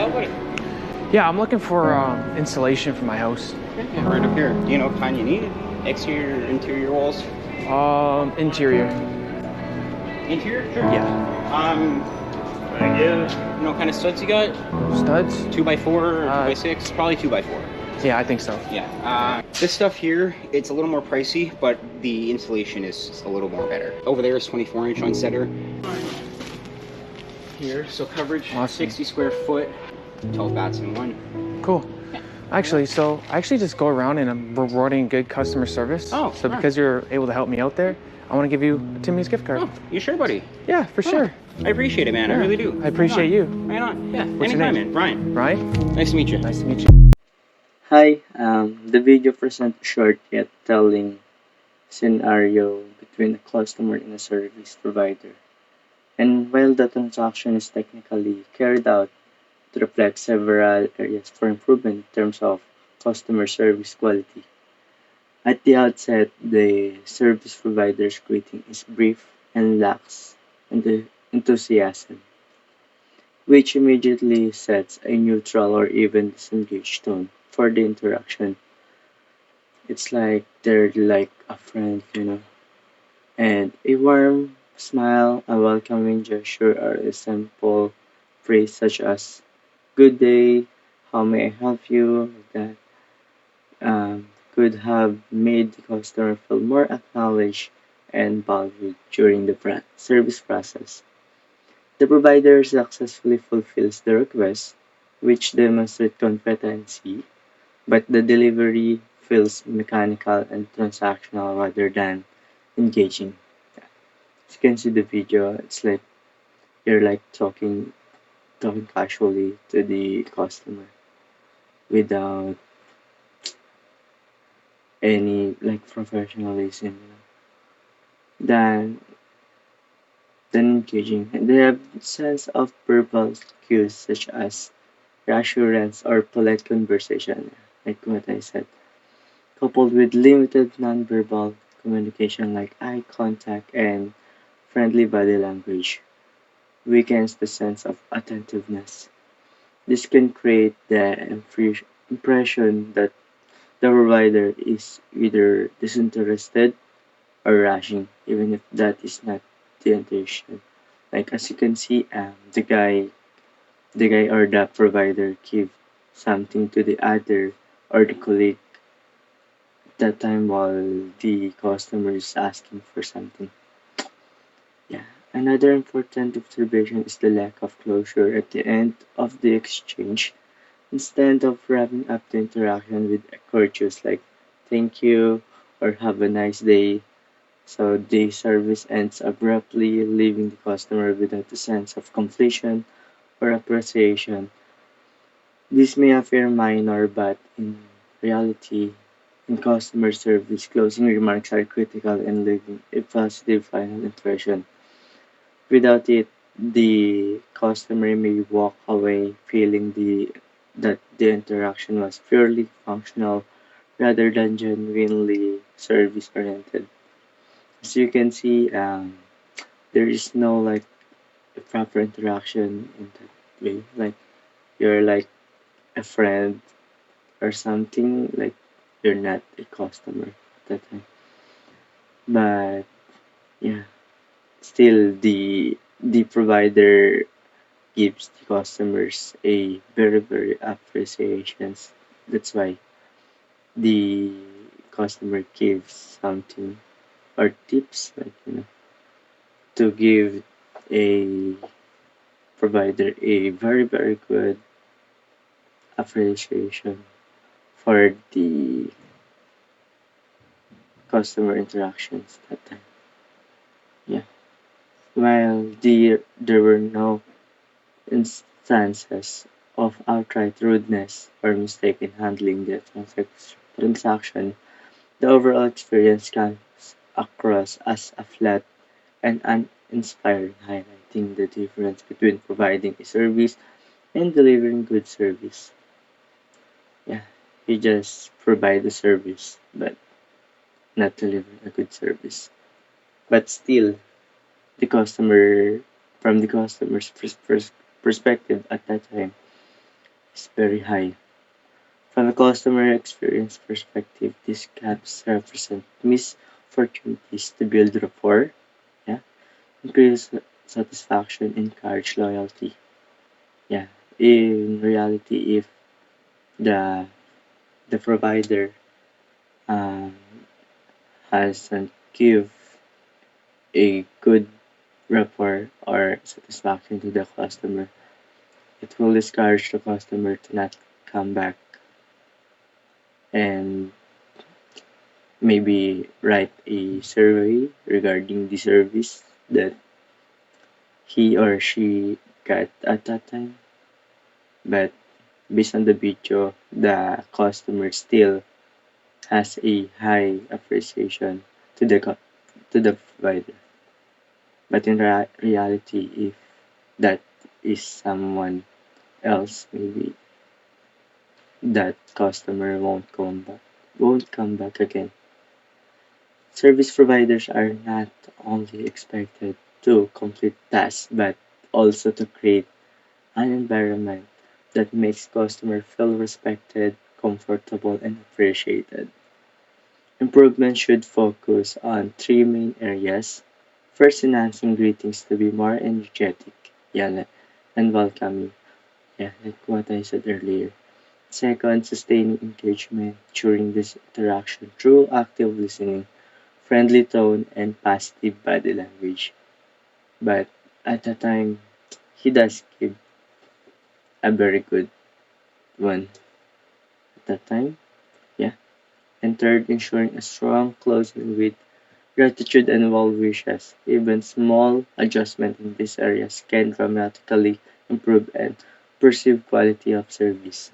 Yeah, what? Yeah, I'm looking for insulation for my house. Yeah, right up here. Do you know what kind you need? Exterior, interior walls? Interior. Interior? Sure. Yeah. You know what kind of studs you got? Studs? 2x4 or 2x6? Probably 2x4. Yeah, I think so. Yeah. This stuff here, it's a little more pricey, but the insulation is a little more better. Over there is 24-inch on center. Here, so coverage, awesome. 60 square foot, 12 bats in one. Cool. Actually, I actually just go around and I'm rewarding good customer service. Oh, so because you're able to help me out there, I want to give you a Timmy's gift card. Oh, you sure, buddy? Yeah, for sure. I appreciate it, man. Yeah, I really do. I appreciate you. Right on. Yeah. What's your name? Man. Ryan. Ryan? Nice to meet you. Nice to meet you. Hi, the video presents a short yet telling scenario between a customer and a service provider. And while the transaction is technically carried out to reflect several areas for improvement in terms of customer service quality. At the outset, the service provider's greeting is brief and lacks enthusiasm, which immediately sets a neutral or even disengaged tone for the interaction. It's like they're like a friend. And a warm smile, a welcoming gesture, or a simple phrase such as "Good day, how may I help you?" like that, could have made the customer feel more acknowledged and valued during the service process. The provider successfully fulfills the request, which demonstrates competency, but the delivery feels mechanical and transactional rather than engaging. As you can see the video, it's like you're like talking casually to the customer without any like professionalism. Then engaging. And the absence of verbal cues such as reassurance or polite conversation, like what I said, coupled with limited nonverbal communication like eye contact and friendly body language, weakens the sense of attentiveness. This can create the impression that the provider is either disinterested or rushing, even if that is not the intention. Like as you can see, the guy or the provider give something to the other or the colleague that time while the customer is asking for something. Yeah. Another important observation is the lack of closure at the end of the exchange. Instead of wrapping up the interaction with a courteous like "thank you" or "have a nice day," so the service ends abruptly, leaving the customer without a sense of completion or appreciation. This may appear minor, but in reality, in customer service, closing remarks are critical in leaving a positive final impression. Without it, the customer may walk away feeling that the interaction was purely functional rather than genuinely service oriented. As you can see, there is no like a proper interaction in that way. Like you're like a friend or something. Like you're not a customer at that time. But yeah, still the provider gives the customers a very appreciations. That's why the customer gives something or tips like to give a provider a very good appreciation for the customer interactions that time. Yeah. While there were no instances of outright rudeness or mistaken handling the transaction, the overall experience comes across as a flat and uninspiring, highlighting the difference between providing a service and delivering good service. Yeah, you just provide a service, but not deliver a good service. But still, from the customer's perspective at that time, is very high. From a customer experience perspective, these gaps represent missed opportunities to build rapport, yeah, increase satisfaction, encourage loyalty. Yeah, in reality, if the the provider um, hasn't give a good rapport or satisfaction to the customer, it will discourage the customer to not come back and maybe write a survey regarding the service that he or she got at that time. But based on the video, the customer still has a high appreciation to to the provider. But in reality, if that is someone else, maybe that customer won't come back again. Service providers are not only expected to complete tasks but also to create an environment that makes customers feel respected, comfortable, and appreciated. Improvement should focus on three main areas. First, enhancing greetings to be more energetic, yeah, and welcoming, yeah, like what I said earlier. Second, sustaining engagement during this interaction through active listening, friendly tone, and positive body language. But at the time, he does give a very good one at that time. Yeah. And third, ensuring a strong closing with gratitude and well wishes. Even small adjustment in these areas can dramatically improve and perceive quality of service.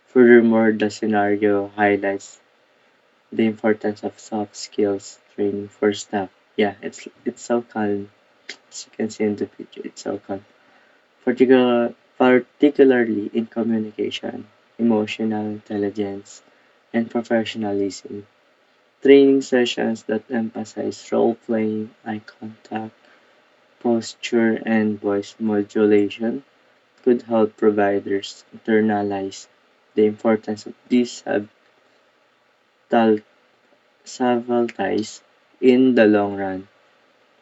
Furthermore, the scenario highlights the importance of soft skills training for staff. Yeah, it's so calm. As you can see in the picture, it's so calm. Particularly in communication, emotional intelligence, and professionalism. Training sessions that emphasize role playing, eye contact, posture, and voice modulation could help providers internalize the importance of these subtleties in the long run.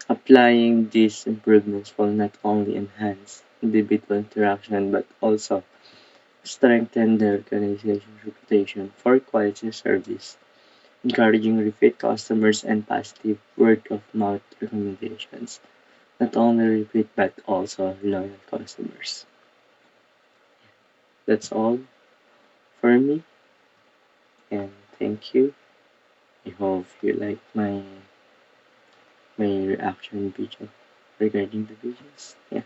Applying these improvements will not only enhance individual interaction but also strengthen the organization's reputation for quality service, encouraging repeat customers and positive word of mouth recommendations. Not only repeat but also loyal customers. That's all for me, and thank you. I hope you like my reaction video regarding the videos. Yeah.